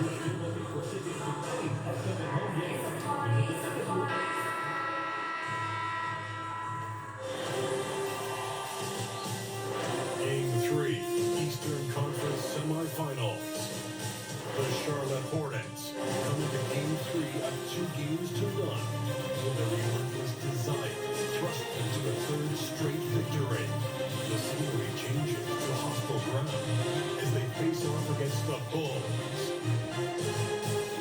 Game 3, Eastern Conference Semifinals. The Charlotte Hornets come into Game 3 of 2 games to none with a relentless desire thrust into a third straight victory. The scenery changes to hostile ground as they face off against the Bulls.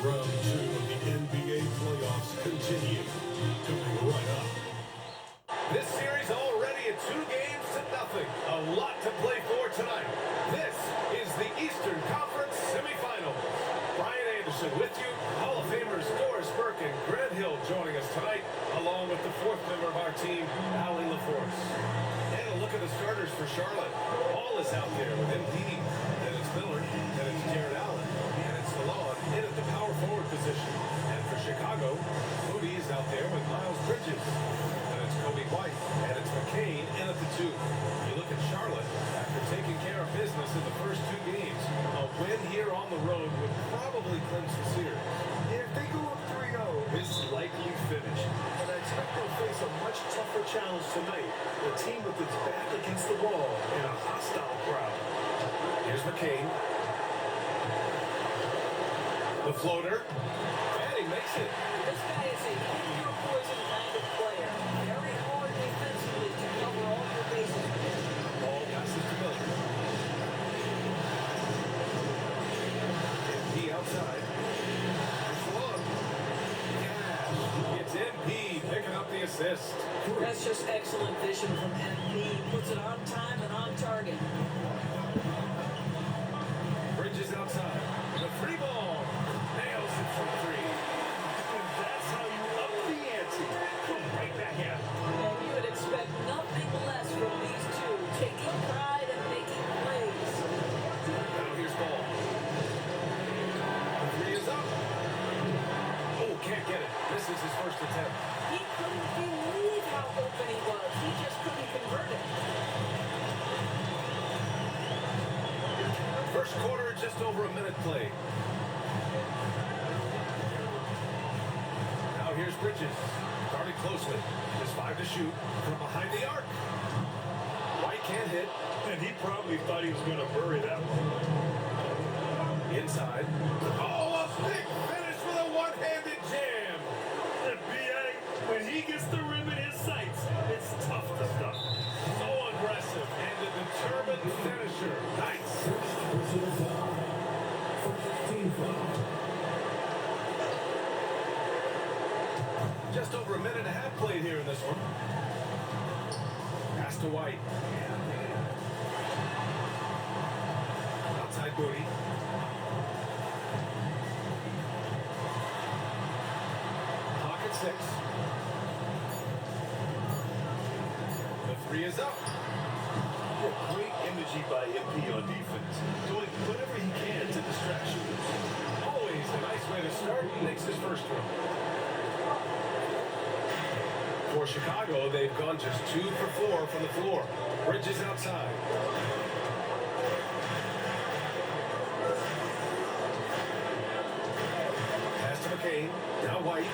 Round 2 of the NBA playoffs continue. Coming right up. This series already at 2 games to nothing. A lot to play for tonight. This is the Eastern Conference Semifinals. Brian Anderson with you. Hall of Famers Doris Burke and Grant Hill joining us tonight, along with the 4th member of our team, Allie LaForce. And a look at the starters for Charlotte. All is out there with Embiid, then it's Miller, then it's Jared Allen, and it's Salon in at the power forward position. And for Chicago, Moody is out there with Miles Bridges. Kobe White, and it's McCain in at the 2. You look at Charlotte, after taking care of business in the first 2 games, a win here on the road would probably clinch the series. If they go up 3-0, it's likely finished. But I expect they'll face a much tougher challenge tonight. A team with its back against the wall and a hostile crowd. Here's McCain. The floater, and he makes it. This guy is a pure poison kind of player. Very hard defensively to cover all your bases. Ball passes to Miller. MP outside. Salon. Yeah. It's MP picking up the assist. That's just excellent vision from MP. Puts it on time and on target. Bridges outside. The free ball. Nails it from 3. And that's how you up the ante. Come right back at it. And you would expect nothing less from these two, taking pride and making plays. Now here's ball. The 3 is up. Oh, can't get it. This is his first attempt. He couldn't believe how open he was. He just couldn't convert it. First quarter, just over a minute played. Now here's Bridges. Guarded closely. Just 5 to shoot from behind the arc. White can't hit. And he probably thought he was going to bury that one. Inside. Oh, a big finish with a one-handed jam. And B.A., when he gets the rim in his sights, it's tough to stop. So aggressive and a determined finisher. Nice. Just over a minute and a half played here in this one. Pass to White. Outside Moody. Pocket 6. The 3 is up. Great energy by MP on defense, doing whatever he can to distract you. Always a nice way to start. Makes his first one. For Chicago, they've gone just 2 for 4 from the floor. Bridges outside. Pass to McCain. Now White.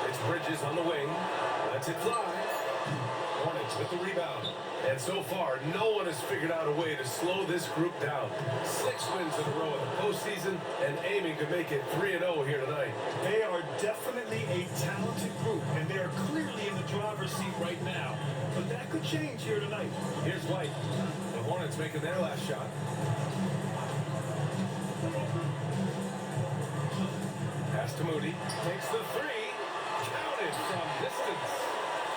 It's Bridges on the wing. Lets it fly. Hornets with the rebound. And so far, no one has figured out a way to slow this group down. 6 wins in a row in the postseason and aiming to make it 3-0 here tonight. They are definitely a talented group, and they are clearly in the driver's seat right now. But that could change here tonight. Here's White. The Hornets making their last shot. Pass to Moody. Takes the 3. Counted from distance.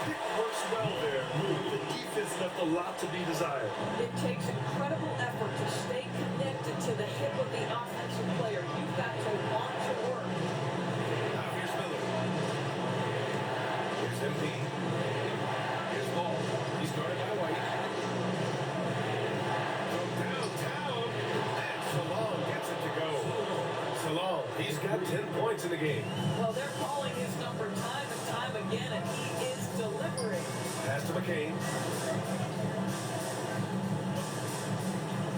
Pick works well there. The defense left a lot to be desired. It takes incredible effort to stay connected to the hip of the offensive player. You've got to want to work. Now here's Miller. Here's MP. Here's Ball. He's guarded by White. From downtown, and Salon gets it to go. Salon, he's got 10 points in the game. Well, they're calling his number time and time again, and he is delivering. Pass to McCain.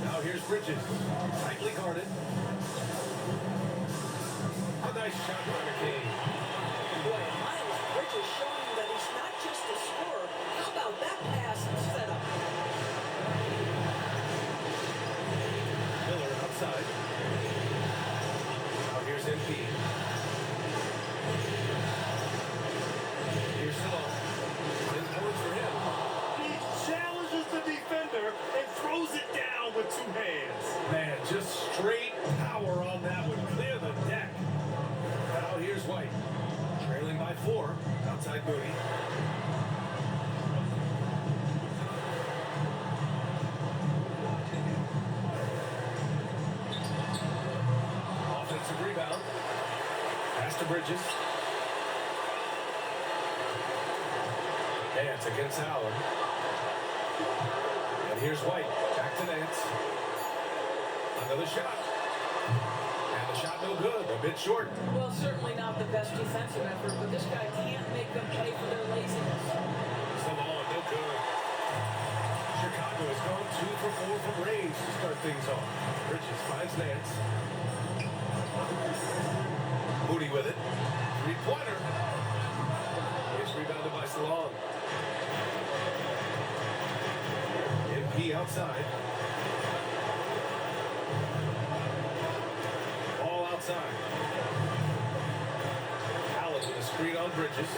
Now here's Bridges. Tightly guarded. A nice shot by McCain. Boy, Miles Bridges showing you that he's not just a scorer. How about that pass setup? Miller outside. Now here's MP. Here's Salon. 10 points for him. He challenges the defender and throws it down with two hands. Man, just straight power on that one. Clear the deck. Now here's White. Trailing by 4. Outside Moody. Offensive rebound. Pass to Bridges. Nance against Allen. And here's White. Back to Nance. Another shot. And the shot no good. A bit short. Well, certainly not the best defensive effort, but this guy can't make them pay for their laziness. Salon, no good. Chicago has gone 2 for 4 from range to start things off. Bridges finds Nance. Moody with it. Three-pointer. It's rebounded by Salon. MP outside. Ball outside. Allen with a screen on Bridges.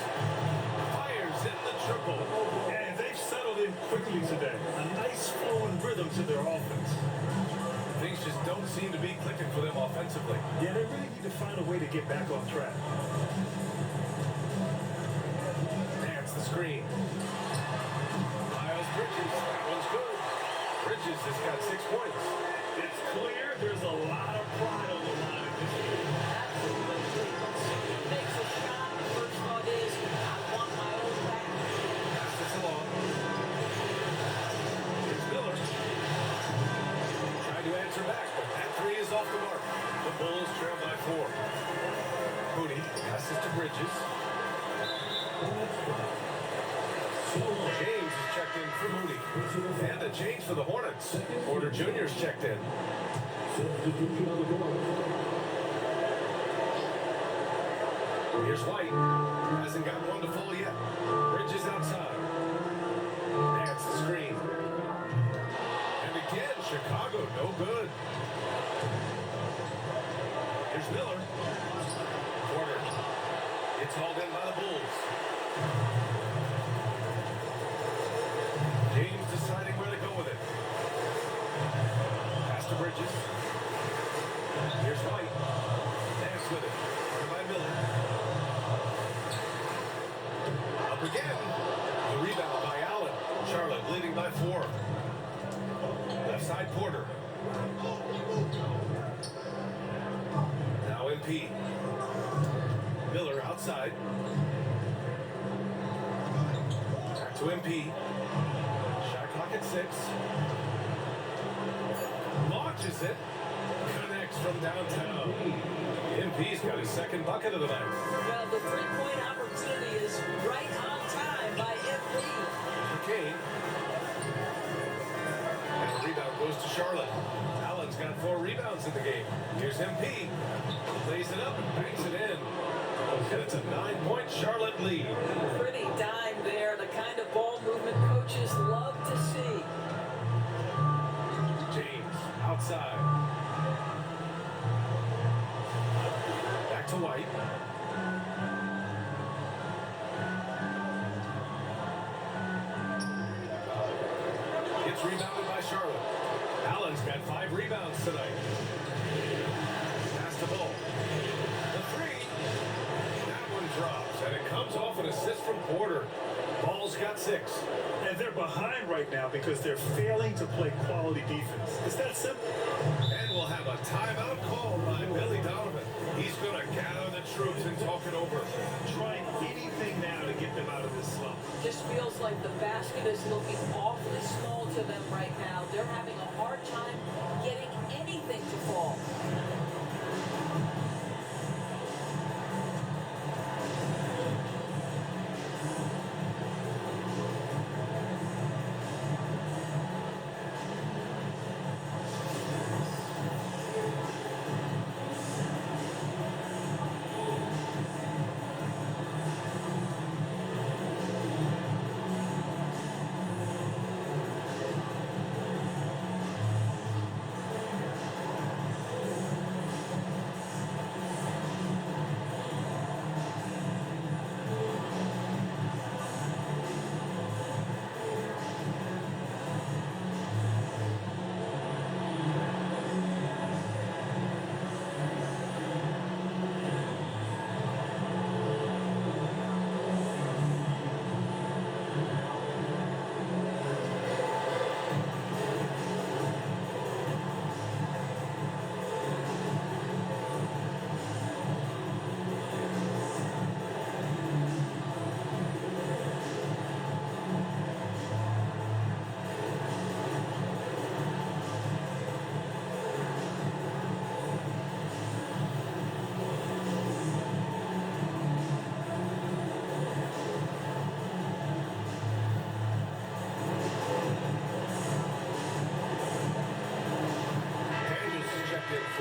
Fires in the triple. And they've settled in quickly today. A nice flowing rhythm to their offense. Things just don't seem to be clicking for them offensively. Yeah, they really need to find a way to get back on track. Nance the screen. Miles Bridges. That one's good. Bridges has got 6 points. It's clear there's a lot of pride on the line in this game. Absolutely. When somebody makes a shot, the first thought is, I want my own back. Pass it along. Here's Miller. Trying to answer back, but that 3 is off the mark. The Bulls trail by 4. Moody passes to Bridges. James is checked in for Moody. And a change for the Hornets. Porter Jr.'s checked in. Here's White. Hasn't got one to fall yet. Bridges outside. Nance the screen. And again, Chicago, no good. Here's Miller. Porter. It's hauled in by the Bulls. James deciding where to go with it. Pass to Bridges. Here's White. Nance with it. Covered by Miller. Up again. The rebound by Allen. Charlotte leading by 4. Left side Porter. Now MP. Miller outside. Back to MP. Shot clock at 6. Launches it. Connects from downtown. MP's got his second bucket of the night. Well, the three-point opportunity is right on time by MP. McCain. And the rebound goes to Charlotte. Allen's got 4 rebounds in the game. Here's MP. Lays it up and bangs it in. And it's a 9-point Charlotte lead. Pretty dime there, the kind of ball movement coaches love to see. James outside. Back to White. It's rebounded by Charlotte. Allen's got 5 rebounds tonight. Pass the ball. The 3. That one drops, and it comes off an assist from Porter. Ball's got 6. And they're behind right now because they're failing to play quality defense. It's that simple. And we'll have a timeout called by Billy Donovan. He's going to gather the troops and talk it over. Trying anything now to get them out of this slump. Just feels like the basket is looking awfully small to them right now. They're having a hard time getting anything to fall.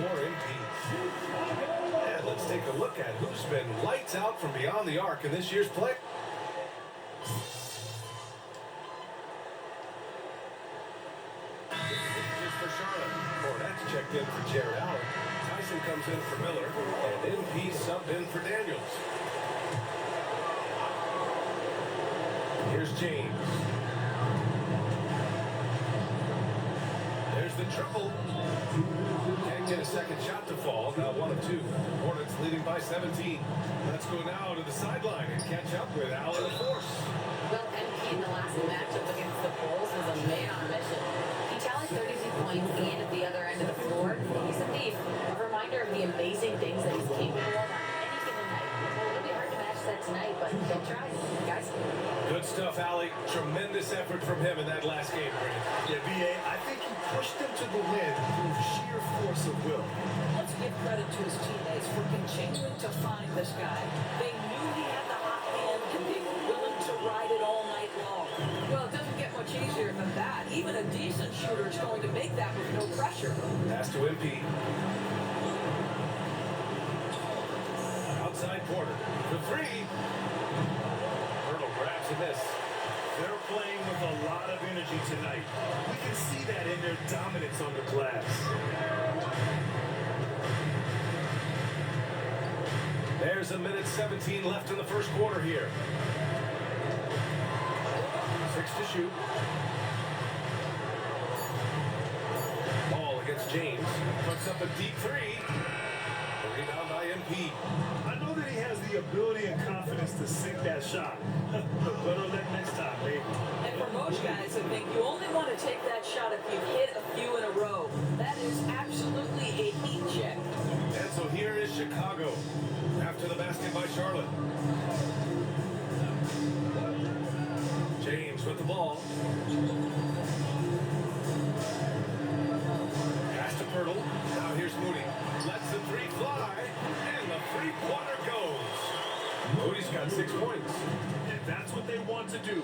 for MP. And let's take a look at who's been lights out from beyond the arc in this year's play. This for Charlotte. Hornets checked in for Jared Allen. Tyson comes in for Miller. And MP subbed in for Daniels. Here's James. There's the triple. Can't get a second shot to fall. Now 1 of 2. Hornets leading by 17. Let's go now to the sideline and catch up with Allen Force. Well, MP in the last matchup against the Bulls was a man on a mission. He tallied 32 points and at the other end of the floor. He's a thief. A reminder of the amazing things that he's capable of on any given night. Well, it'll be hard to match that tonight, but they'll try, guys. Good stuff, Allie. Tremendous effort from him in that last game, Brandon. Yeah, B.A., I think he pushed them to the win through sheer force of will. Let's give credit to his teammates for continuing to find this guy. They knew he had the hot hand, and they were willing to ride it all night long. Well, it doesn't get much easier than that. Even a decent shooter is going to make that with no pressure. Pass to MP. Outside Porter. The 3. Hurdle grabs a miss. They're playing with a lot of energy tonight. We can see that in their dominance on the glass. There's a minute 17 left in the first quarter here. 6 to shoot. Ball against James. Puts up a deep 3. The rebound by MP. I know that he has the ability and confidence to sink that shot. But better luck next time, baby. And for most guys, I think you only want to take that shot if you've hit a few in a row. That is absolutely a heat check. And so here is Chicago. After the basket by Charlotte. James with the ball. Pass to Pirtle. Now here's Moody. Lets the 3 fly. And the 3-pointer goes. Moody's got 6 points. And that's what they want to do.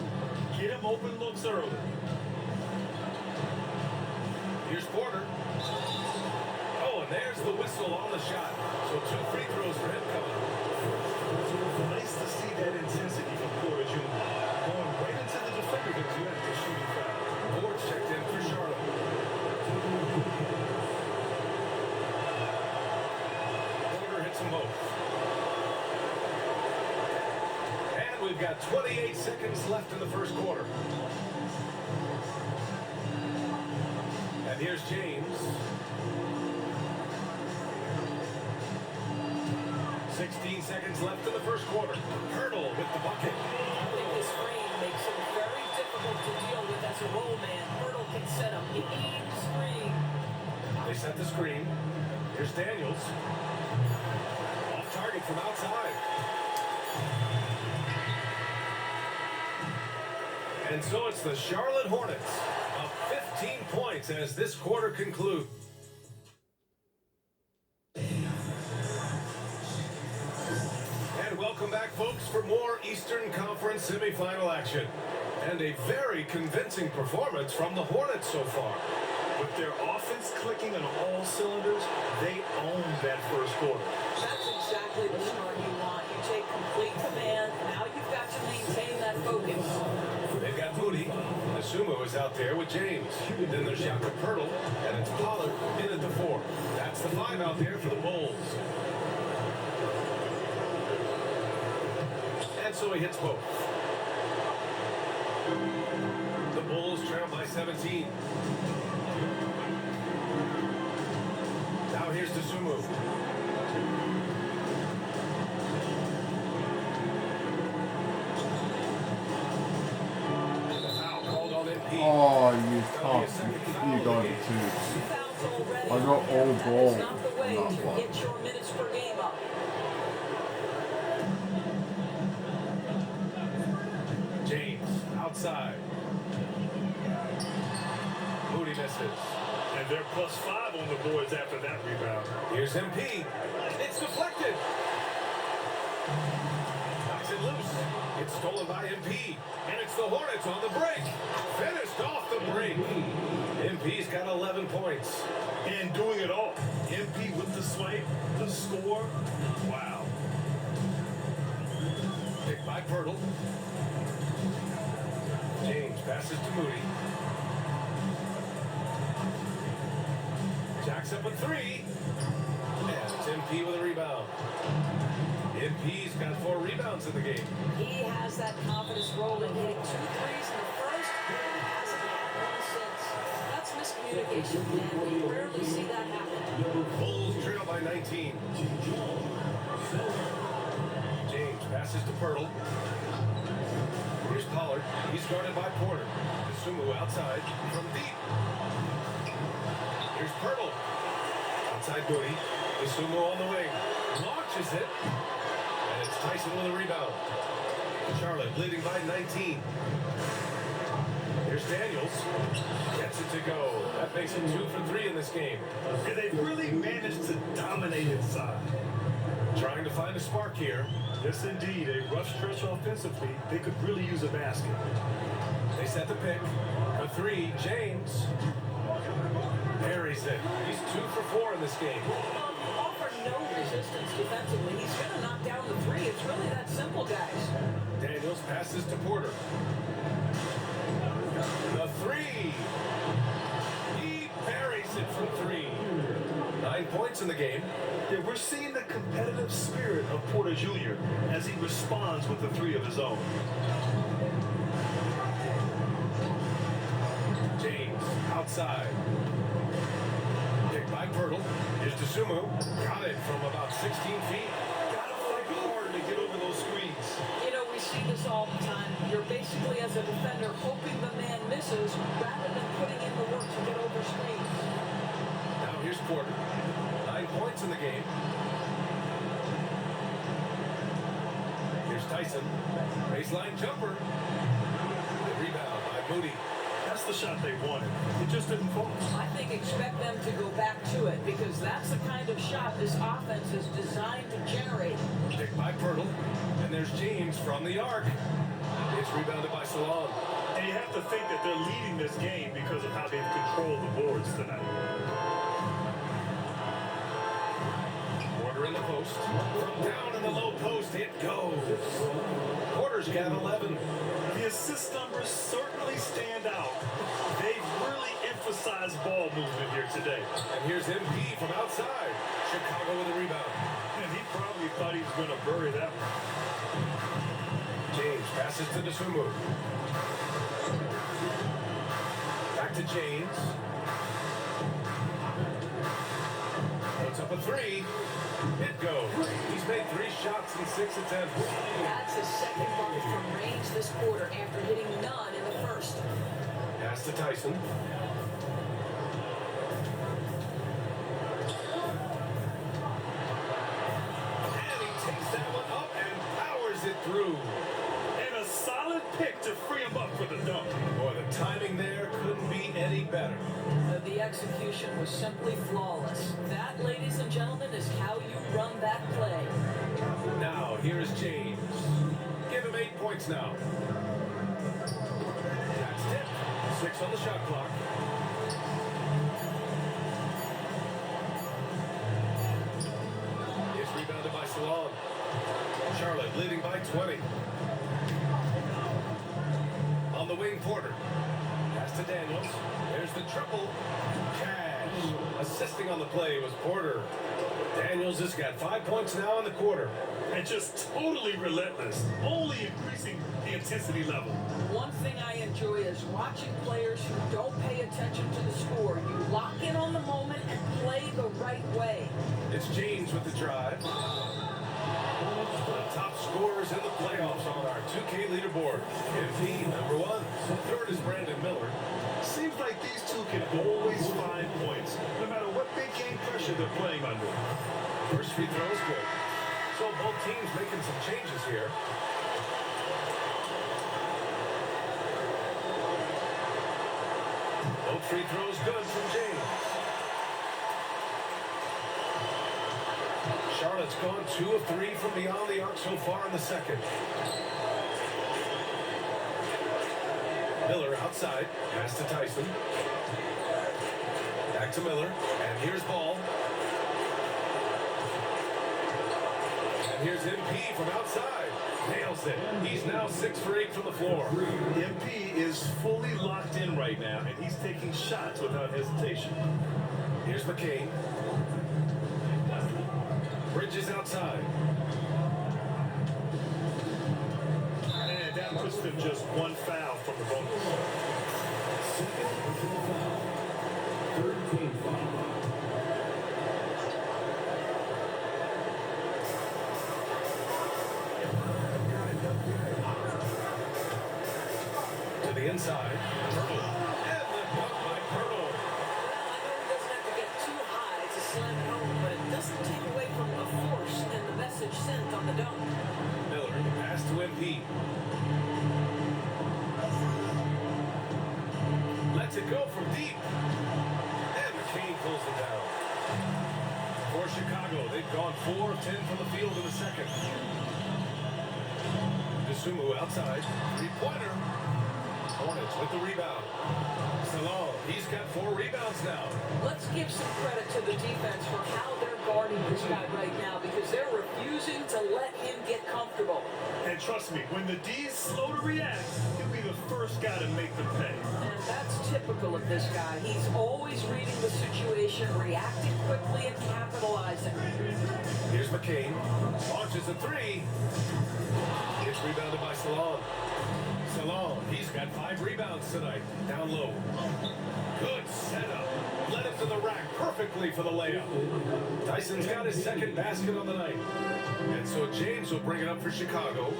Get him open looks early. Here's Porter. Oh, and there's the whistle on the shot. So 2 free throws for him coming. Nice to see that intensity from Porter Jr. Going right into the defender because you have to shoot him foul. Ward checked in for Charlotte. Porter hits them both. And we've got 28 seconds left in the first quarter. And here's James. 16 seconds left in the first quarter. Hurdle with the bucket. I think this frame makes him very difficult to deal with as a roll man. Hurdle can set a mean screen. They set the screen. Here's Daniels. Off target from outside. And so it's the Charlotte Hornets up 15 points as this quarter concludes. And welcome back, folks, for more Eastern Conference semifinal action. And a very convincing performance from the Hornets so far. With their offense clicking on all cylinders, they own that first quarter. That's exactly the start you want. You take complete command. Now you've got to maintain that focus. They've got Moody. Asumo is out there with James. Then there's Jakob Pirtle, and it's Pollard in at the 4. That's the 5 out there for the Bulls. And so he hits both. The Bulls trail by 17. Now here's Asumo. Oh, you tough. You got it too. I got all ball That is not the way on that to one. get your minutes per game up. James outside. Moody misses. And they're +5 on the boards after that rebound. Here's MP. It's deflected. Nice Knocks it loose. It's stolen by MP. And it's the Hornets on the break. Finished off the break. MP's got 11 points. And doing it all. MP with the swipe, the score. Wow. Picked by Pirtle. James passes to Moody. Jacks up a three. And it's MP with a rebound. MP's got 4 rebounds in the game. He has that confidence rolling, hitting 2 threes in the first, and hasn't had one since. That's miscommunication, and we rarely see that happen. Bulls trail by 19. James passes to Pirtle. Here's Pollard. He's guarded by Porter. Sumu outside from deep. Here's Pirtle. Outside Moody. Sumu on the wing. Launches it. And it's Tyson with a rebound. Charlotte leading by 19. Here's Daniels. Gets it to go. That makes it 2 for 3 in this game. And they really managed to dominate inside. Trying to find a spark here. Yes, indeed. A rough stretch offensively. They could really use a basket. They set the pick. A 3, James. Buries it. He's 2 for 4 in this game. Offer no resistance defensively. He's going to knock down the 3. It's really that simple, guys. Daniels passes to Porter. The 3. He buries it from 3. 9 points in the game. Yeah, we're seeing the competitive spirit of Porter Jr. as he responds with the 3 of his own. James outside. Picked by Pirtle. Here's DeSumo. Got it from about 16 feet. Gotta fight hard to get over those screens. You know, we see this all the time. You're basically, as a defender, hoping the man misses rather than putting in the work to get over screens. Now here's Porter. 9 points in the game. Here's Tyson. Baseline jumper. The rebound by Moody. That's the shot they wanted. It just didn't fall. I think expect them to go back to it because that's the kind of shot this offense is designed to generate. Picked by Pirtle. And there's James from the arc. It's rebounded by Salon. And you have to think that they're leading this game because of how they've controlled the boards tonight. Porter in the post. From down in the low post, it goes. Porter's got 11. The assist numbers certainly stand out. They've really emphasized ball movement here today. And here's MP from outside. Chicago with a rebound. And he probably thought he was going to bury that one. James passes to DeSumo. Back to James. Puts up a 3. It goes. He's made 3 shots in 6 attempts. That's his second bucket from range this quarter after hitting none in the first. Pass to Tyson. And he takes that one up and powers it through. And a solid pick to free him up for the dunk. Boy, the timing there couldn't be any better. The execution was simply flawless. That, ladies and gentlemen, is how you run that play. Now, here is James. Give him 8 points now. That's it. 6 on the shot clock. It's rebounded by Salon. Charlotte leading by 20. On the wing, Porter. Pass to Daniels. There's the triple. Cash. Assisting on the play was Porter. Daniels has got 5 points now in the quarter. And just totally relentless. Only increasing the intensity level. One thing I enjoy is watching players who don't pay attention to the score. You lock in on the moment and play the right way. It's James with the drive. The top scorers in the playoffs on our 2K leaderboard. MP, number 1. Third is Brandon Miller. Seems like these two can always find points, no matter what big game pressure they're playing under. First free throw is good. So both teams making some changes here. Both free throws good from James. Charlotte Charlotte's gone 2 of 3 from beyond the arc so far in the second. Miller outside, pass to Tyson. Back to Miller, and here's Ball. And here's MP from outside. Nails it. He's now 6 for 8 from the floor. MP is fully locked in right now, and he's taking shots without hesitation. Here's McCain. Bridges outside. And that puts them just 1 foul from the bonus. Second personal foul. Third team foul. To the inside. Pirtle. And the dunk by Pirtle. Well, I know he doesn't have to get too high to slam it home, but it doesn't take away from the force and the message sent on the dunk. Miller, pass to MP. Lets it go from deep. And McCain pulls it down. For Chicago, they've gone 4 of 10 from the field in the second. Dosunmu outside. 3-pointer. Hornets with the rebound. Salon, he's got 4 rebounds now. Let's give some credit to the defense for how they're guarding this guy right now because they're refusing to let him get comfortable. And trust me, when the D's slow to react, he'll be the first guy to make them pay. And that's typical of this guy. He's always reading the situation, reacting quickly, and capitalizing. Here's McCain. Launches a 3. It's rebounded by Salon. Salon, he's got 5 rebounds tonight. Down low. Good setup. Led it to the rack perfectly for the layup. Tyson's got his second basket on the night. And so James will bring it up for Chicago.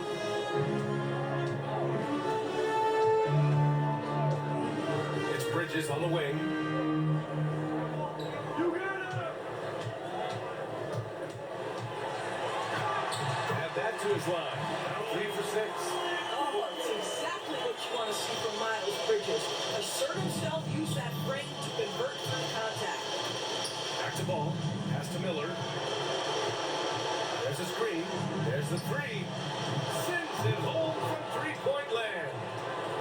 It's Bridges on the wing. You got it! Add that to his line. Now 3 for 6. Oh, it's exactly what you want to see from Miles Bridges. Assert himself, use that frame to convert through contact. Back to Ball. Pass to Miller. There's a screen. There's the 3. Sends it home from 3-point land.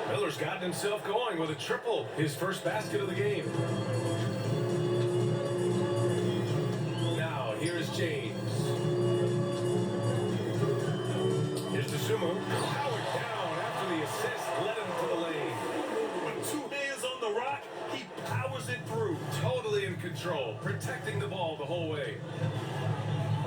Miller's gotten himself going with a triple. His first basket of the game. Now, here's James. Here's Dosunmu. Powered down after the assist led him to the lane. With 2 hands on the rock, he powers it through. Totally in control, protecting the ball the whole way.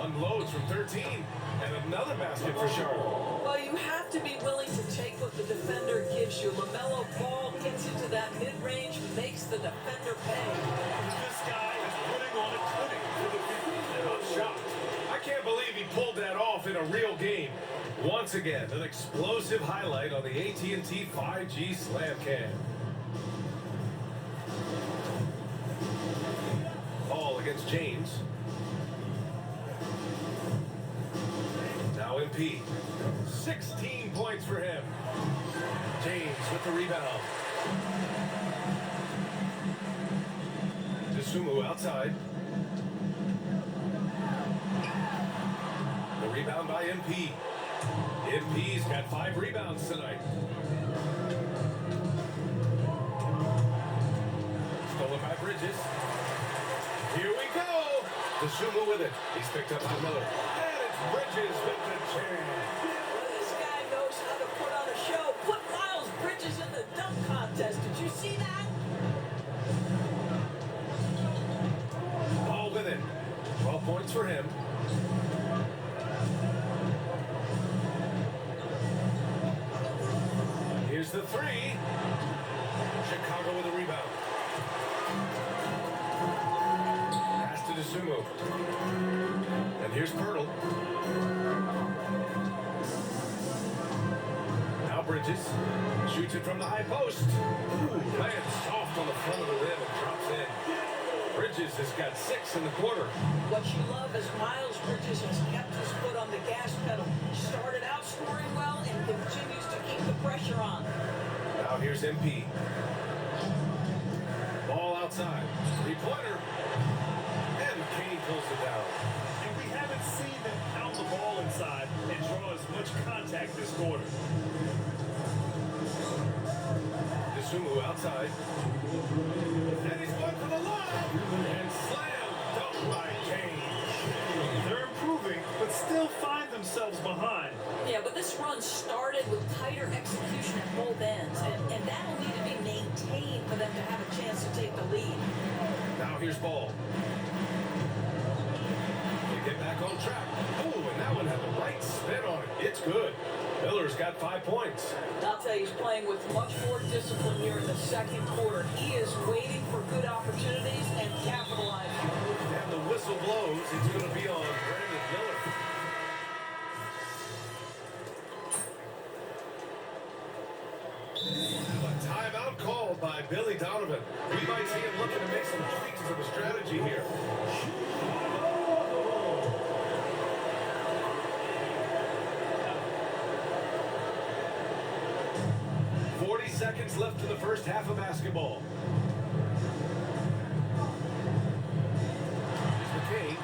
Unloads from 13, and another basket for Charlotte. Well, you have to be willing to take what the defender gives you. LaMelo Ball gets into that mid-range, makes the defender pay. This guy is putting on a clinic for the people. And I'm shocked. I can't believe he pulled that off in a real game. Once again, an explosive highlight on the AT&T 5G Slam Cam. Ball against James. Now MP. 16 points for him. James with the rebound. Dosunmu outside. The rebound by MP. MP's got 5 rebounds tonight. Stolen by Bridges. Here we go. Dosunmu with it. He's picked up by Miller. And it's Bridges with the jam. This guy knows how to put on a show. Put Miles Bridges in the dunk contest. Did you see that? Ball with it. 12 points for him. Here's the 3. Chicago with a rebound. Pass to Dosunmu. And here's Pirtle. Now Bridges. Shoots it from the high post. Ooh, lands soft on the front of the rim and drops in. Bridges has got 6 in the quarter. What you love is Miles Bridges has kept his foot on the gas pedal. Started out scoring well and continues to keep the pressure on. Now here's MP. Ball outside. 3-pointer. And McCain pulls it down. And we haven't seen outside. And he's going for the lob. And slam. Dunk by Kane. They're improving, but still find themselves behind. Yeah, but this run started with tighter execution at both ends, and that'll need to be maintained for them to have a chance to take the lead. Now here's Ball. They get back on track. Oh, and that one had the right spin on it. It's good. Miller's got 5 points. I'll tell you, he's playing with much more discipline here in the second quarter. He is waiting for good opportunities and capitalizing. And the whistle blows. It's going to be on Brandon Miller. A timeout called by Billy Donovan. We might see him looking to make some tweaks to the strategy here. Seconds left in the first half of basketball. Here's McCain.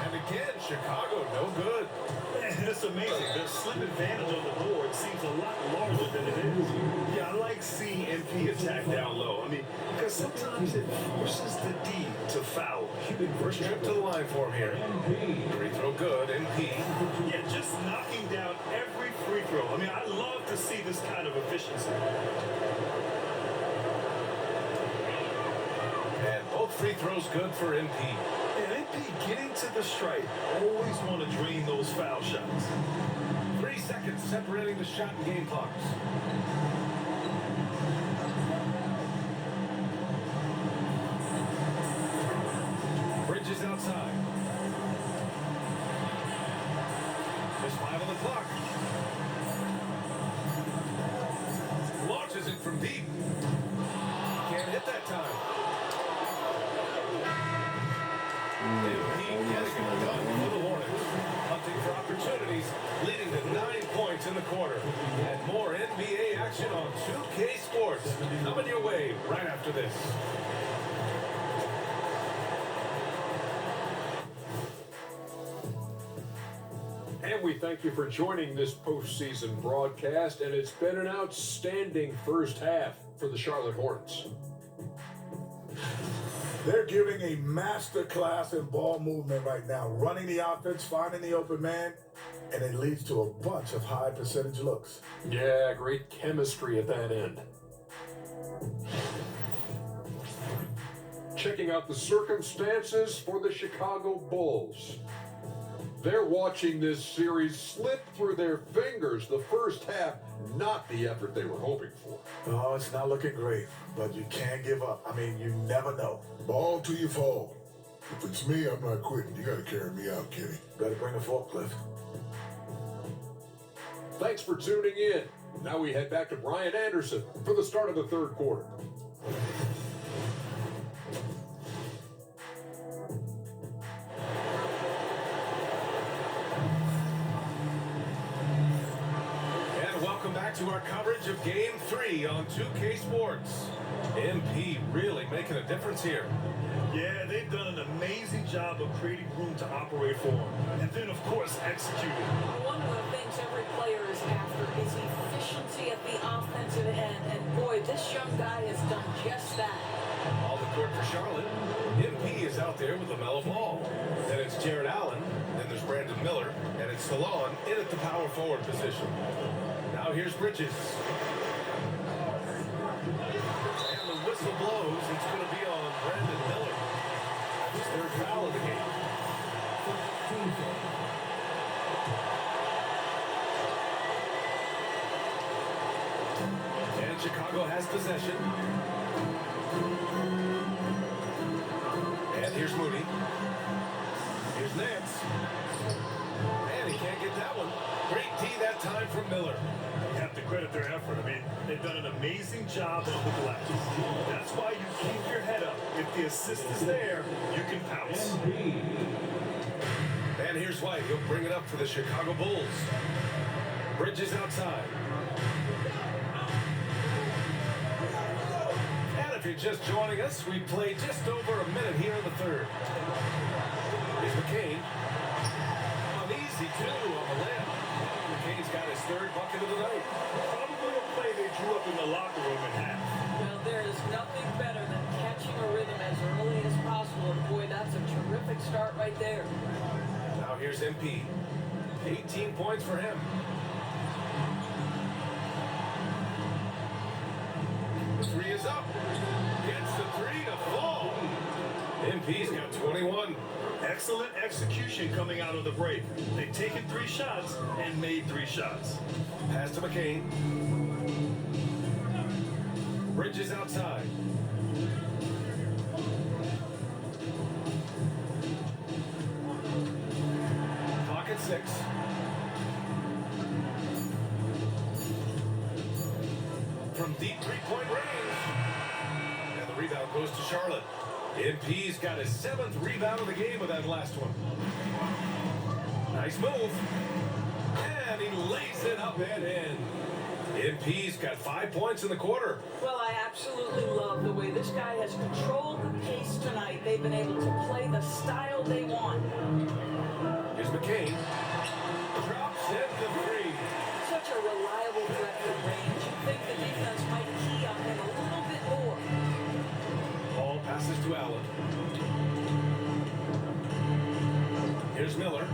And again, Chicago, no good. Man, it's amazing. Their slim advantage on the board seems a lot larger than it is. Yeah, I like seeing MP attack down low. I mean, because sometimes it forces the D to foul. First trip to the line for him here. Free throw good, MP. Yeah, just knocking down every free throw. I mean, I love to see this kind of efficiency. And both free throws good for MP. And MP getting to the stripe. Always want to drain those foul shots. 3 seconds separating the shot and game clocks. Bridges outside. There's 5 on the clock. Launches it from deep. Can't hit that time. Getting it done for the Hornets. Hunting for opportunities, leading to 9 points in the quarter. And more NBA action on 2K Sports. Coming your way right after this. And we thank you for joining this postseason broadcast, and it's been an outstanding first half for the Charlotte Hornets. They're giving a master class in ball movement right now, running the offense, finding the open man, and it leads to a bunch of high percentage looks. Yeah, great chemistry at that end. Checking out the circumstances for the Chicago Bulls. They're watching this series slip through their fingers. The first half, not the effort they were hoping for. Oh, it's not looking great, but you can't give up. I mean, you never know. Ball till you fall. If it's me, I'm not quitting. You gotta carry me out, Kenny. Better bring a forklift. Thanks for tuning in. Now we head back to Brian Anderson for the start of the third quarter. Welcome back to our coverage of Game 3 on 2K Sports. MP really making a difference here. Yeah, they've done an amazing job of creating room to operate for him. And then, of course, executing. One of the things every player is after is efficiency at the offensive end. And boy, this young guy has done just that. All the court for Charlotte. MP is out there with LaMelo Ball. Then it's Jared Allen. Then there's Brandon Miller. And it's Salon in at the power forward position. Now here's Bridges. And the whistle blows. It's going to be on Brandon Miller. His third foul of the game. And Chicago has possession. And here's Moody. Here's Nance. And he can't get that one. Great D that time from Miller. You have to credit their effort. I mean, they've done an amazing job on the glass. That's why you keep your head up. If the assist is there, you can pounce. And here's White. He'll bring it up for the Chicago Bulls. Bridges outside. And if you're just joining us, we played just over a minute here in the third. Here's McCain. An easy two on the layup. McCain's got his third bucket of the night. Probably a play they drew up in the locker room in half. Well, there is nothing better than catching a rhythm as early as possible. And boy, that's a terrific start right there. Now here's MP. 18 points for him. The three is up. Gets the three to fall. MP's got 21. Excellent execution coming out of the break. They've taken 3 shots and made 3 shots. Pass to McCain. Bridges outside. Clock at 6. From deep three-point range. And the rebound goes to Charlotte. MP's got his 7th rebound of the game with that last one. Nice move. And he lays it up and in. MP's got 5 points in the quarter. Well, I absolutely love the way this guy has controlled the pace tonight. They've been able to play the style they want. Here's McCain. Drops in the three. Such a reliable threat from range. You'd think the defense might key on him a little bit more. Ball passes to Allen. Here's Miller.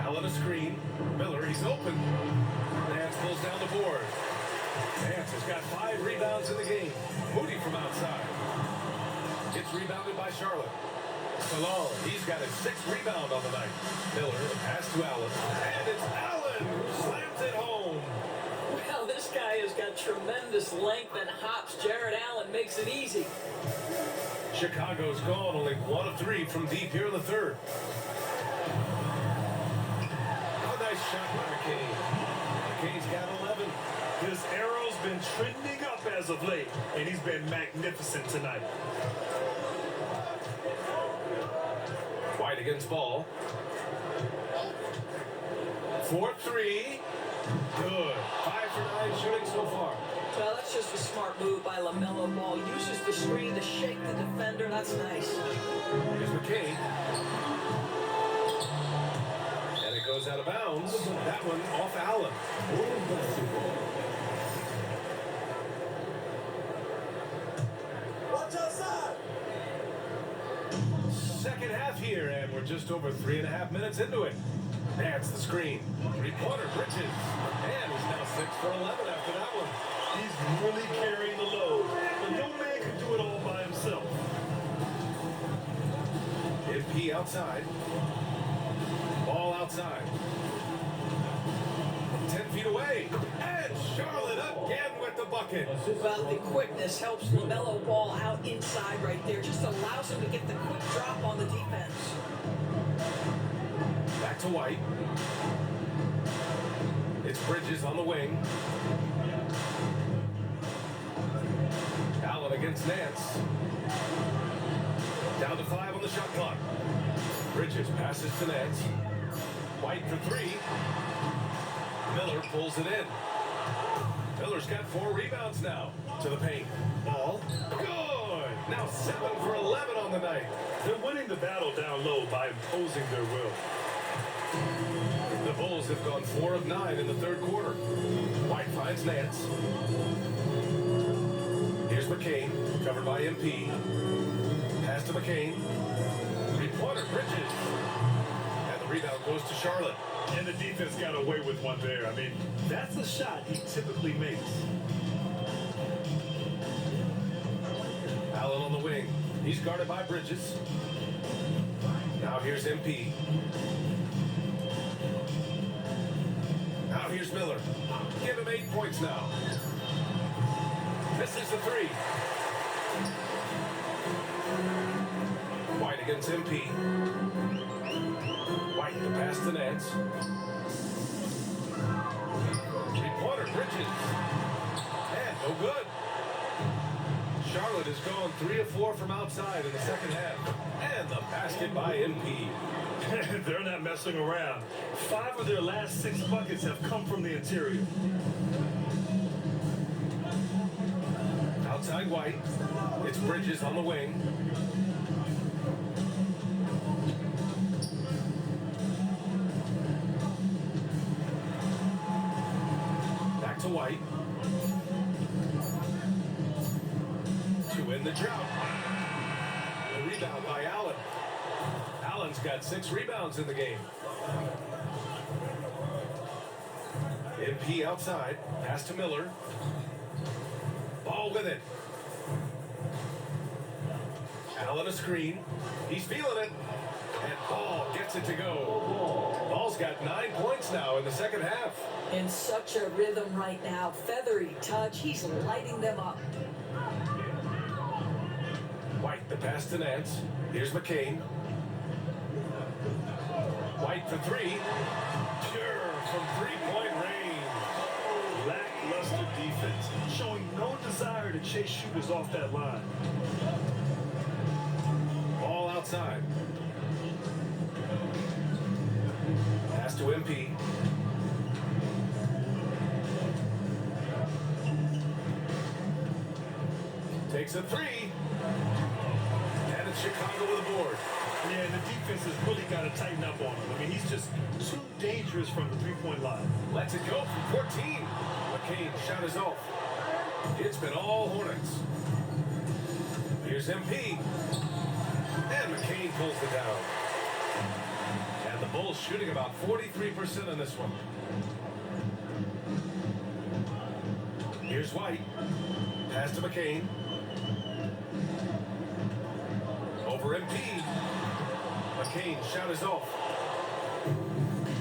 Allen a screen. Miller, he's open. Nance pulls down the board. Nance has got 5 rebounds in the game. Moody from outside. Gets rebounded by Charlotte. Salon, he's got his 6th rebound on the night. Miller, the pass to Allen. And it's Allen who slams it home. Well, this guy has got tremendous length and hops. Jared Allen makes it easy. Chicago's gone only 1 of 3 from deep here in the third. A nice shot by McCain. McCain's got 11. His arrow's been trending up as of late, and he's been magnificent tonight. White against Ball. 4-3. Good. 5 for 9 shooting so far. Well, that's just a smart move by LaMelo Ball. Uses the screen to shake the defender. That's nice. Here's McCain. And it goes out of bounds. That one off Allen. Watch outside. Second half here, and we're just over 3.5 minutes into it. That's the screen. 3-pointer, Bridges. And he's now 6 for 11 after that one. He's really carrying the load, but no man can do it all by himself. MP outside. Ball outside. 10 feet away. And Charlotte again with the bucket. Well, the quickness helps LaMelo Ball out inside right there. Just allows him to get the quick drop on the defense. Back to White. It's Bridges on the wing. Allen against Nance. Down to 5 on the shot clock. Bridges passes to Nance. White for 3. Miller pulls it in. Miller's got 4 rebounds now. To the paint. Ball. Good. Now 7 for 11 on the night. They're winning the battle down low by imposing their will. The Bulls have gone 4 of 9 in the third quarter. White finds Nance. Here's McCain, covered by MP. Pass to McCain. 3-pointer, Bridges. And the rebound goes to Charlotte. And the defense got away with one there. I mean, that's a shot he typically makes. Allen on the wing. He's guarded by Bridges. Now here's MP. Now here's Miller. Give him 8 points now. Misses the 3. White against MP. White the pass to Nance. 3-pointer, Bridges. And no good. Charlotte has gone 3 of 4 from outside in the second half. And the basket by MP. They're not messing around. 5 of their last 6 buckets have come from the interior. Outside White. It's Bridges on the wing. Back to White. in the drought. The rebound by Allen. Allen's got 6 rebounds in the game. MP outside. Pass to Miller. Ball with it. Allen a screen. He's feeling it. And Ball gets it to go. Ball's got 9 points now in the second half. In such a rhythm right now. Feathery touch. He's lighting them up. White, the pass to Nance. Here's McCain. White for 3. Pure from 3-point range. Lackluster defense, showing no desire to chase shooters off that line. Ball outside. Pass to MP. Takes a 3. And it's Chicago with a board. Yeah, the defense has really got to tighten up on him. I mean, he's just too dangerous from the three-point line. Lets it go from 14. McCain shot is off. It's been all Hornets. Here's MP. And McCain pulls it down. And the Bulls shooting about 43% on this one. Here's White. Pass to McCain. Over MP. McCain shot is off.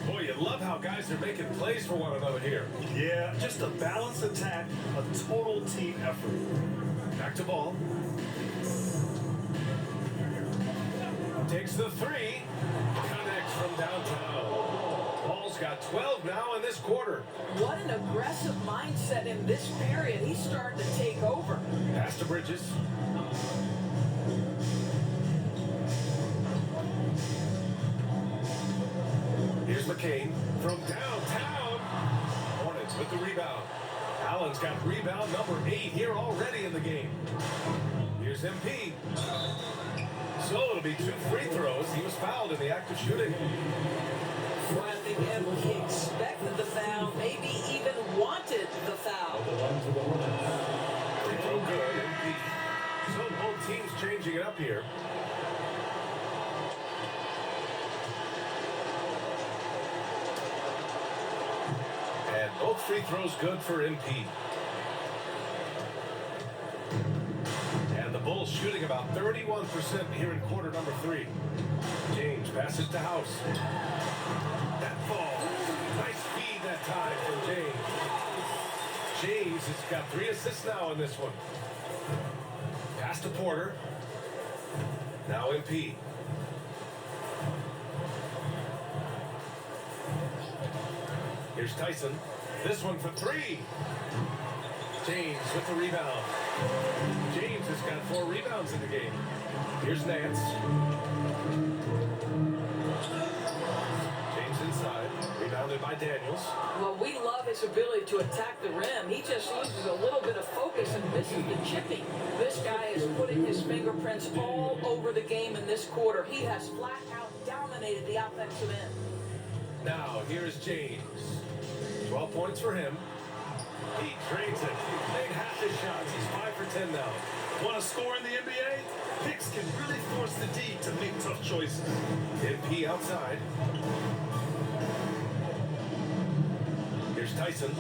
Boy, you love how guys are making plays for one another here. Yeah, just a balanced attack, a total team effort. Back to Ball. Takes the 3. Connects from downtown. Ball's got 12 now in this quarter. What an aggressive mindset in this period. He's starting to take over. Pass to Bridges. Here's McCain from downtown. Hornets with the rebound. Allen's got rebound number 8 here already in the game. Here's MP. So it'll be 2 free throws. He was fouled in the act of shooting. Well, I think he expected the foul, maybe even wanted the foul. Free throw good. MP. So both teams changing it up here. And both free throws good for MP. And the Bulls shooting about 31% here in quarter number 3. James passes to House. That ball. Nice feed that time from James. James has got 3 assists now in this one. Pass to Porter. Now MP. Here's Tyson. This one for 3. James with the rebound. James has got 4 rebounds in the game. Here's Nance. James inside. Rebounded by Daniels. Well, we love his ability to attack the rim. He just loses a little bit of focus and misses the chipping. This guy is putting his fingerprints all over the game in this quarter. He has flat out dominated the offensive end. Now, here's James. 12 points for him. He trades it. Made half his shots. He's 5 for 10 now. Want to score in the NBA? Picks can really force the D to make tough choices. MP outside. Here's Tyson.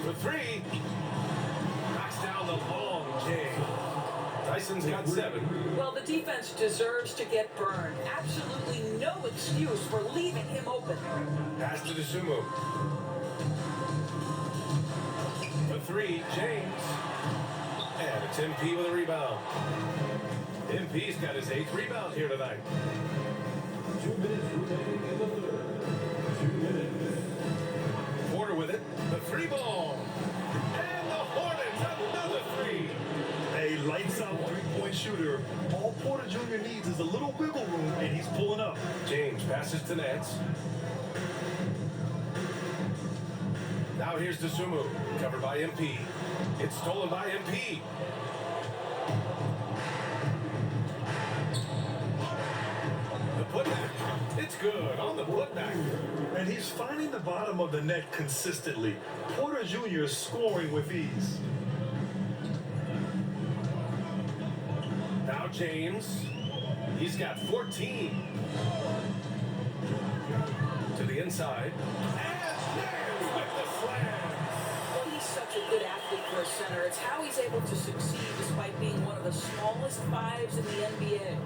For 3. Knocks down the long J. Tyson's got 7. Well, the defense deserves to get burned. Absolutely no excuse for leaving him open. Pass to Dosunmu. For 3, James. And it's MP with a rebound. MP's got his 8th rebound here tonight. 2 minutes remaining in the third. 2 minutes. Porter with it. The 3 ball. And the Hornets another 3. A lights-out three-point shooter. All Porter Jr. needs is a little wiggle room, and he's pulling up. James passes to Nance. Now here's Dosunmu, covered by MP. It's stolen by MP. The putback. It's good on the putback. And he's finding the bottom of the net consistently. Porter Jr. is scoring with ease. James. He's got 14. To the inside. And James with the slam. Well, he's such a good athlete for a center. It's how he's able to succeed despite being one of the smallest fives in the NBA.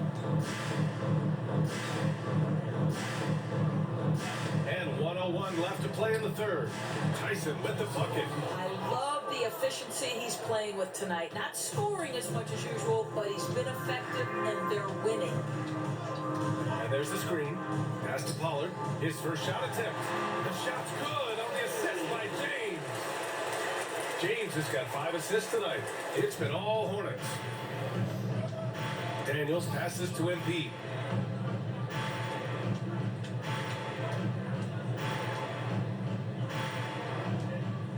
And 1:01 left to play in the third. Tyson with the bucket. I love the efficiency he's playing with tonight. Not scoring as much as usual, but he's been effective and they're winning. And there's the screen. Pass to Pollard. His first shot attempt. The shot's good on the assist by James. James has got 5 assists tonight. It's been all Hornets. Daniels passes to MP.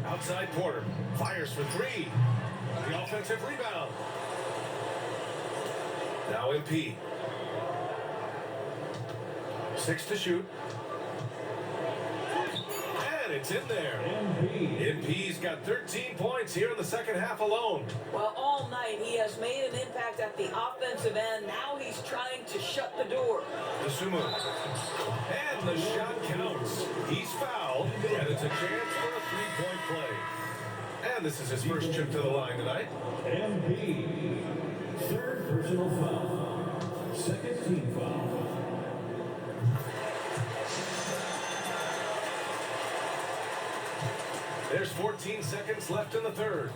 Outside Porter. Fires for 3. The offensive rebound. Now MP. 6 to shoot. And it's in there. MP's got 13 points here in the second half alone. Well, all night he has made an impact at the offensive end. Now he's trying to shut the door. Dosunmu. And the shot counts. He's fouled, and it's a chance for a 3-point play. And this is his first trip to the line tonight. MP. Third personal foul. Second team foul. There's 14 seconds left in the third.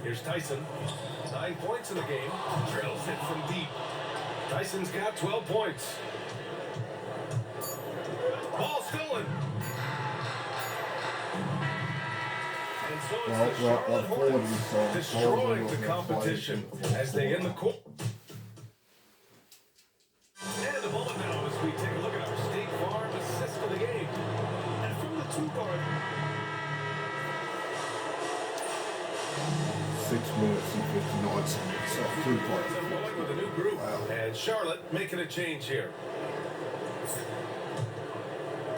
Here's Tyson. 9 points in the game. Drills it from deep. Tyson's got 12 points. Ball stolen. And so it's the Charlotte Hornets destroying the competition as they end the court. And a moment now as we take a look at our State Farm assist of the game. And from the 2-guard, 6 minutes and 59 seconds. So 2 points. They're going with a new group. And Charlotte making a change here.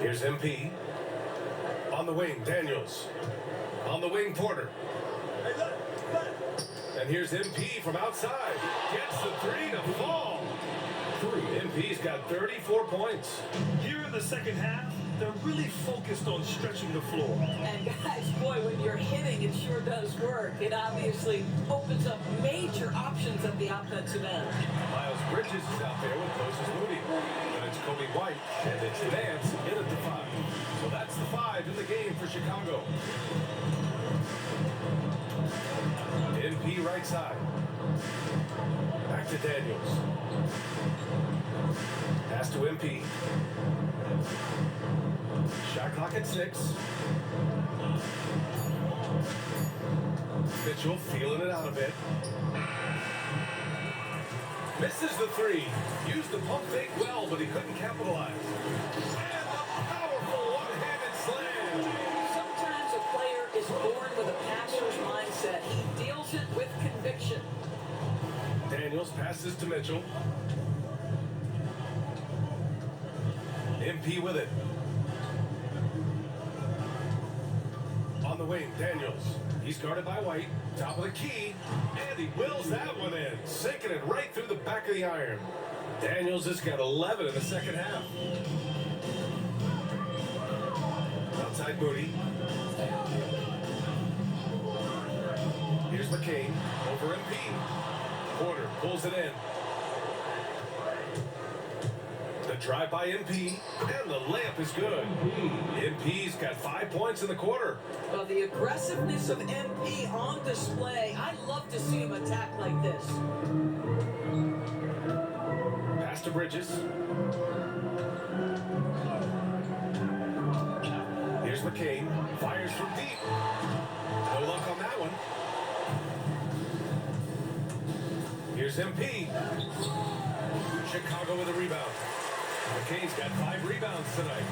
Here's MP. On the wing, Daniels. On the wing, Porter. And here's MP from outside. Gets the 3 to fall. MP's got 34 points. here in the second half, they're really focused on stretching the floor. And guys, boy, when you're hitting, it sure does work. It obviously opens up major options at the offensive end. Miles Bridges is out there with Moses Moody. And it's Kobe White. And it's Nance in at the 5. So that's the 5 in the game for Chicago. MP right side. Back to Daniels. Pass to MP. Shot clock at 6. Mitchell feeling it out a bit. Misses the 3. Used the pump fake well, but he couldn't capitalize. And a powerful one-handed slam. Sometimes a player is born with a passer's mindset. He deals it with conviction. Daniels passes to Mitchell. MP with it. On the wing, Daniels. He's guarded by White. Top of the key. And he wills that one in. Sinking it right through the back of the iron. Daniels has got 11 in the second half. Outside Moody. Here's McCain. Over MP. Porter pulls it in. The drive by MP, and the layup is good. MP's got 5 points in the quarter. Well, the aggressiveness of MP on display. I love to see him attack like this. Pass to Bridges. Here's McCain. Fires from deep. No luck on that one. Here's MP. Chicago with a rebound. McCain's got 5 rebounds tonight.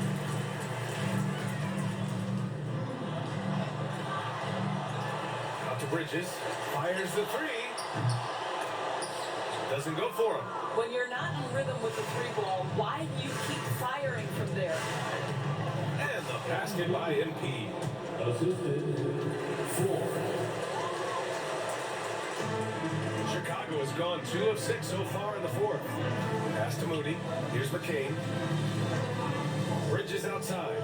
Out to Bridges. Fires the 3. Doesn't go for him. When you're not in rhythm with the 3-ball, why do you keep firing from there? And the basket by MP. Assisted 4. Chicago has gone 2 of 6 so far in the fourth. Pass to Moody. Here's McCain. Bridges outside.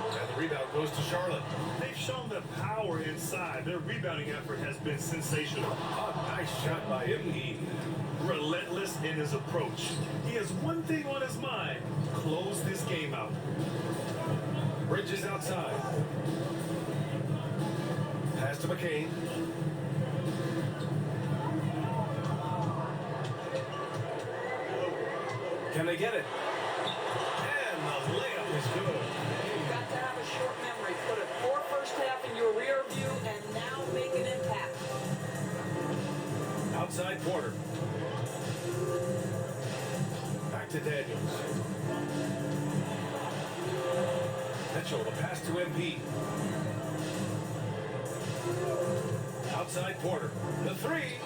And the rebound goes to Charlotte. They've shown the power inside. Their rebounding effort has been sensational. A nice shot by MP. Relentless in his approach. He has one thing on his mind: close this game out. Bridges outside. Pass to McCain. Can they get it? And the layup is good. You've got to have a short memory. Put a poor first half in your rear view and now make an impact. Outside Porter. Back to Daniels. Mitchell, the pass to MP. Outside Porter. The three.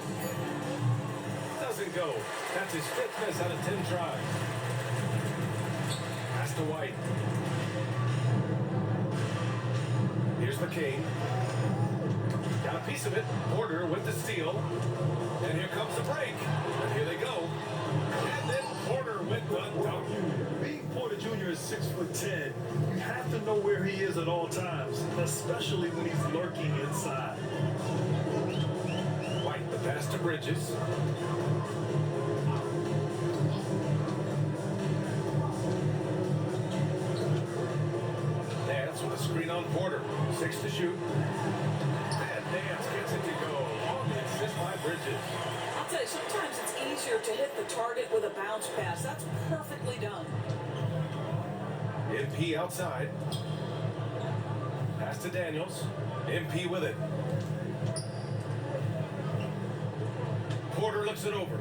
Doesn't go. That's his 5th miss out of 10 tries. Pass to White. Here's McCain. Got a piece of it. Porter with the steal. And here comes the break. And here they go. And then Porter with the dunk. Being Porter Jr. is 6'10", you have to know where he is at all times, especially when he's lurking inside. White, the pass to Bridges. Nance with a screen on Porter. 6 to shoot. And Nance gets it to go. On the assist by Bridges. I'll tell you, sometimes it's easier to hit the target with a bounce pass. That's perfectly done. MP outside. Pass to Daniels. MP with it. Porter looks it over.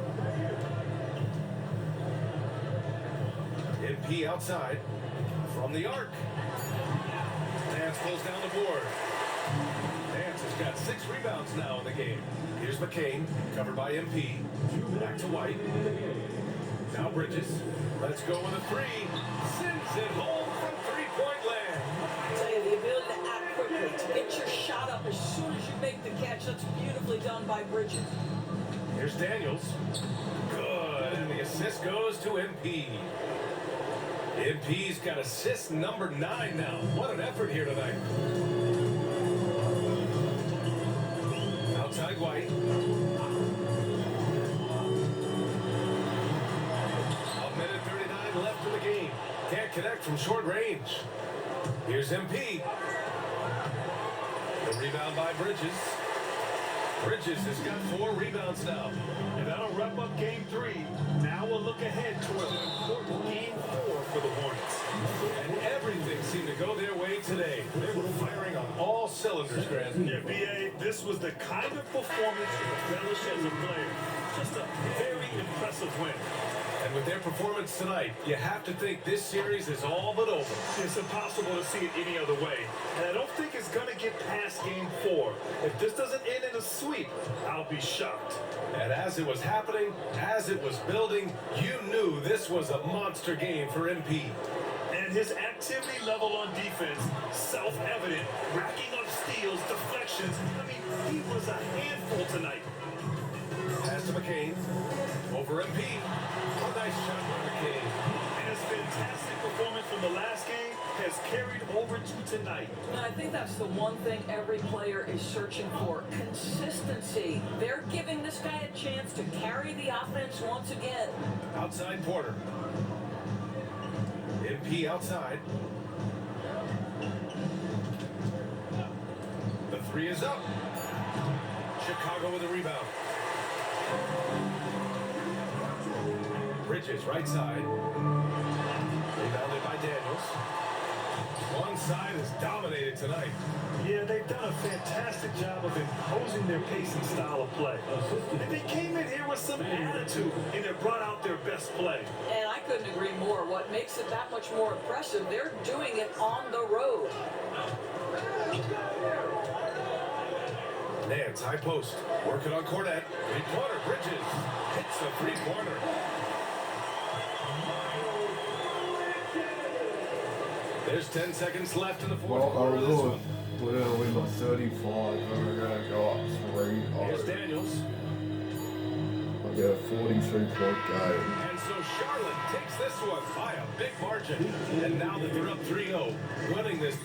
MP outside. From the arc. Nance pulls down the board. Nance has got 6 rebounds now in the game. Here's McCain, covered by MP. Back to White. Now Bridges. Let's go with a 3. Sends it home from 3-point land. I tell you, the ability to act quickly, to get your shot up as soon as you make the catch, that's beautifully done by Bridges. Here's Daniels. Good. And the assist goes to MP. MP's got assist number 9 now. What an effort here tonight. Outside White. A minute 39 left in the game. Can't connect from short range. Here's MP. The rebound by Bridges. Bridges has got 4 rebounds now. And that'll wrap up game 3. Now we'll look ahead toward an important game 4 for the Hornets. And everything seemed to go their way today. They were firing on all cylinders, Grant. Yeah, B.A., this was the kind of performance to relish as a player. Just a very impressive win. And with their performance tonight, you have to think this series is all but over. It's impossible to see it any other way. And I don't think it's going to get past game 4. If this doesn't end in a sweep, I'll be shocked. And as it was happening, as it was building, you knew this was a monster game for MP. And his activity level on defense, self-evident, racking up steals, deflections. I mean, he was a handful tonight. Pass to McCain. Over MP. A nice shot by McCain. And his fantastic performance from the last game has carried over to tonight. And I think that's the one thing every player is searching for, consistency. They're giving this guy a chance to carry the offense once again. Outside Porter. MP outside. The 3 is up. Chicago with a rebound. Bridges, right side. Rebounded by Daniels. One side is dominated tonight. Yeah, they've done a fantastic job of imposing their pace and style of play. And they came in here with some attitude, and it brought out their best play. And I couldn't agree more. What makes it that much more impressive, they're doing it on the road. Nance, high post. Working on Cornette. Three-pointer, Bridges. Hits the three-pointer. There's 10 seconds left in the fourth Well, quarter of this one. we're going to win by 35, and we're going to go up 3-0. Here's Daniels. I'll get a 42-point game. And so Charlotte takes this one by a big margin. And now that they're up 3-0, winning this